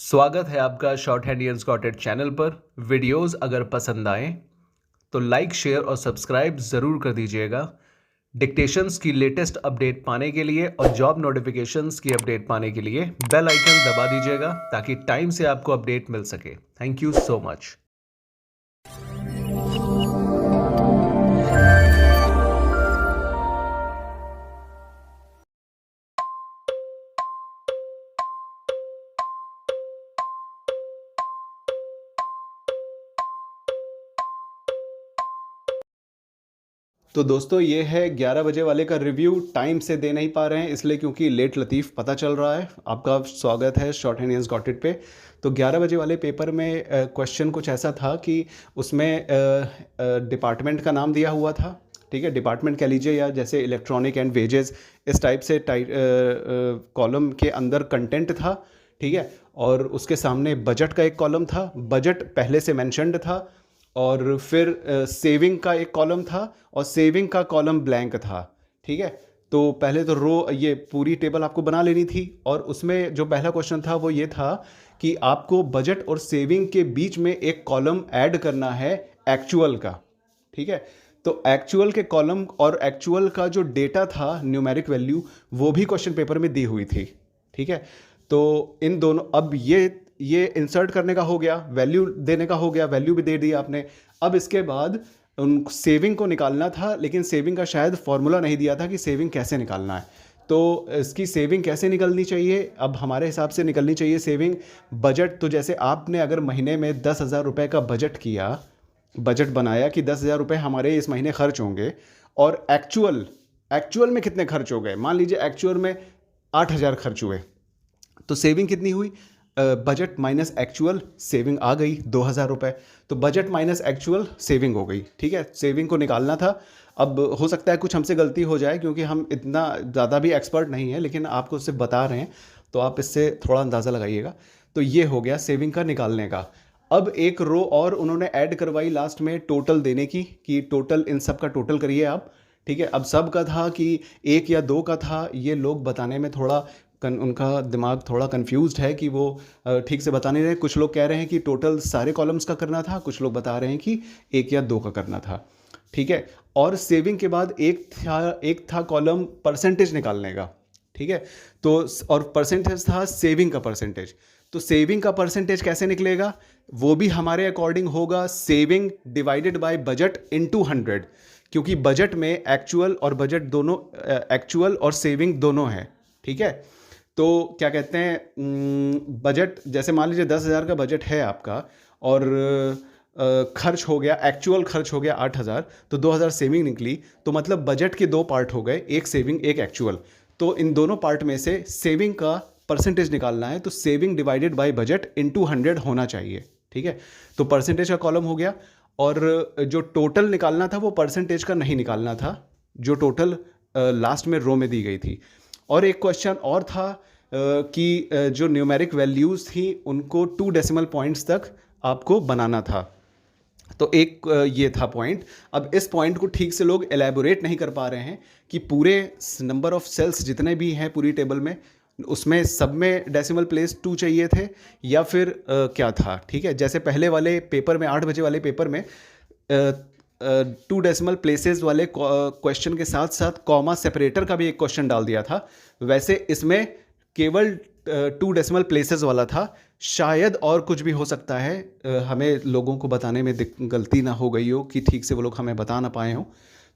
स्वागत है आपका शॉर्ट हैंड अनस्कॉटेड चैनल पर। वीडियोस अगर पसंद आए तो लाइक, शेयर और सब्सक्राइब ज़रूर कर दीजिएगा। डिक्टेशंस की लेटेस्ट अपडेट पाने के लिए और जॉब नोटिफिकेशंस की अपडेट पाने के लिए बेल आइकन दबा दीजिएगा ताकि टाइम से आपको अपडेट मिल सके। Thank you so much. तो दोस्तों ये है 11 बजे वाले का रिव्यू। टाइम से दे नहीं पा रहे हैं इसलिए क्योंकि लेट लतीफ़ पता चल रहा है। आपका स्वागत है शॉर्ट हैंड गॉट इट पे। तो 11 बजे वाले पेपर में क्वेश्चन कुछ ऐसा था कि उसमें डिपार्टमेंट का नाम दिया हुआ था। ठीक है, डिपार्टमेंट कह लीजिए या जैसे इलेक्ट्रॉनिक एंड वेजेस, इस टाइप से कॉलम के अंदर कंटेंट था। ठीक है, और उसके सामने बजट का एक कॉलम था। बजट पहले से मैंशनड था और फिर सेविंग का एक कॉलम था और सेविंग का कॉलम ब्लैंक था। ठीक है, तो पहले तो रो ये पूरी टेबल आपको बना लेनी थी और उसमें जो पहला क्वेश्चन था वो ये था कि आपको बजट और सेविंग के बीच में एक कॉलम ऐड करना है एक्चुअल का। ठीक है, तो एक्चुअल के कॉलम और एक्चुअल का जो डेटा था न्यूमेरिक वैल्यू वो भी क्वेश्चन पेपर में दी हुई थी। ठीक है, तो इन दोनों अब ये इंसर्ट करने का हो गया, वैल्यू देने का हो गया, वैल्यू भी दे दी आपने। अब इसके बाद उन सेविंग को निकालना था, लेकिन सेविंग का शायद फॉर्मूला नहीं दिया था कि सेविंग कैसे निकालना है। तो इसकी सेविंग कैसे निकलनी चाहिए, अब हमारे हिसाब से निकलनी चाहिए सेविंग बजट। तो जैसे आपने अगर महीने में 10,000 रुपये का बजट बनाया कि 10,000 रुपये हमारे इस महीने खर्च होंगे, और एक्चुअल में कितने खर्च हो गए, मान लीजिए एक्चुअल में 8,000 खर्च हुए, तो सेविंग कितनी हुई, बजट माइनस एक्चुअल, सेविंग आ गई 2,000 रुपये। तो बजट माइनस एक्चुअल सेविंग हो गई। ठीक है, सेविंग को निकालना था। अब हो सकता है कुछ हमसे गलती हो जाए क्योंकि हम इतना ज़्यादा भी एक्सपर्ट नहीं है, लेकिन आपको उससे बता रहे हैं तो आप इससे थोड़ा अंदाज़ा लगाइएगा। तो ये हो गया सेविंग का निकालने का। अब एक रो और उन्होंने ऐड करवाई लास्ट में टोटल देने की, कि टोटल इन सब का टोटल करिए आप। ठीक है, अब सब का था कि 1 या 2 का था, ये लोग बताने में थोड़ा उनका दिमाग थोड़ा कंफ्यूज्ड है कि वो ठीक से बता नहीं रहे। कुछ लोग कह रहे हैं कि टोटल सारे कॉलम्स का करना था, कुछ लोग बता रहे हैं कि 1 या 2 का करना था। ठीक है, और सेविंग के बाद एक था कॉलम परसेंटेज निकालने का। ठीक है, तो और परसेंटेज था सेविंग का परसेंटेज। तो सेविंग का परसेंटेज कैसे निकलेगा, वो भी हमारे अकॉर्डिंग होगा saving divided by budget into 100, क्योंकि बजट में एक्चुअल और बजट दोनों, एक्चुअल और सेविंग दोनों है। ठीक है, तो क्या कहते हैं, बजट जैसे मान लीजिए 10,000 का बजट है आपका और खर्च हो गया, एक्चुअल खर्च हो गया 8,000, तो 2,000 सेविंग निकली। तो मतलब बजट के 2 पार्ट हो गए, एक सेविंग एक एक्चुअल। तो इन दोनों पार्ट में से सेविंग का परसेंटेज निकालना है, तो saving divided by budget into 100 होना चाहिए। ठीक है, तो परसेंटेज का कॉलम हो गया, और जो टोटल निकालना था वो परसेंटेज का नहीं निकालना था, जो टोटल लास्ट में रो में दी गई थी। और एक क्वेश्चन और था कि जो न्यूमेरिक वैल्यूज़ थी उनको 2 डेसिमल पॉइंट्स तक आपको बनाना था। तो एक ये था पॉइंट। अब इस पॉइंट को ठीक से लोग एलैबोरेट नहीं कर पा रहे हैं कि पूरे नंबर ऑफ सेल्स जितने भी हैं पूरी टेबल में, उसमें सब में डेसिमल प्लेस 2 चाहिए थे या फिर क्या था। ठीक है, जैसे पहले वाले पेपर में 8 बजे वाले पेपर में 2 डेसिमल प्लेसेस वाले क्वेश्चन के साथ साथ कॉमा सेपरेटर का भी एक क्वेश्चन डाल दिया था, वैसे इसमें केवल 2 डेसिमल प्लेसेस वाला था। शायद और कुछ भी हो सकता है, हमें लोगों को बताने में गलती ना हो गई हो कि ठीक से वो लोग हमें बता ना पाए हों।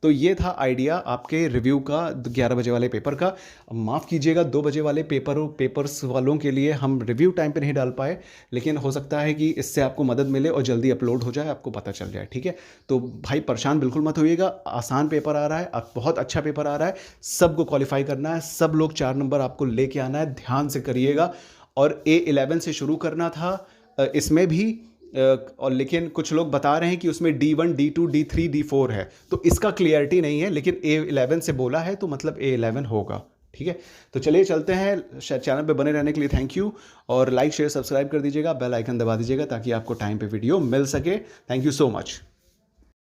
तो ये था आइडिया आपके रिव्यू का 11 बजे वाले पेपर का। माफ़ कीजिएगा 2 बजे वाले पेपर्स वालों के लिए हम रिव्यू टाइम पे नहीं डाल पाए, लेकिन हो सकता है कि इससे आपको मदद मिले और जल्दी अपलोड हो जाए, आपको पता चल जाए। ठीक है, तो भाई परेशान बिल्कुल मत होइएगा, आसान पेपर आ रहा है, बहुत अच्छा पेपर आ रहा है, सबको क्वालिफाई करना है, सब लोग 4 नंबर आपको लेके आना है, ध्यान से करिएगा। और A11 से शुरू करना था इसमें भी, और लेकिन कुछ लोग बता रहे हैं कि उसमें D1, D2, D3, D4 है, तो इसका क्लियरिटी नहीं है, लेकिन A11 से बोला है तो मतलब A11 होगा। ठीक है, तो चलिए चलते हैं। चैनल पे बने रहने के लिए थैंक यू, और लाइक शेयर सब्सक्राइब कर दीजिएगा, बेल आइकन दबा दीजिएगा ताकि आपको टाइम पे वीडियो मिल सके। Thank you so much.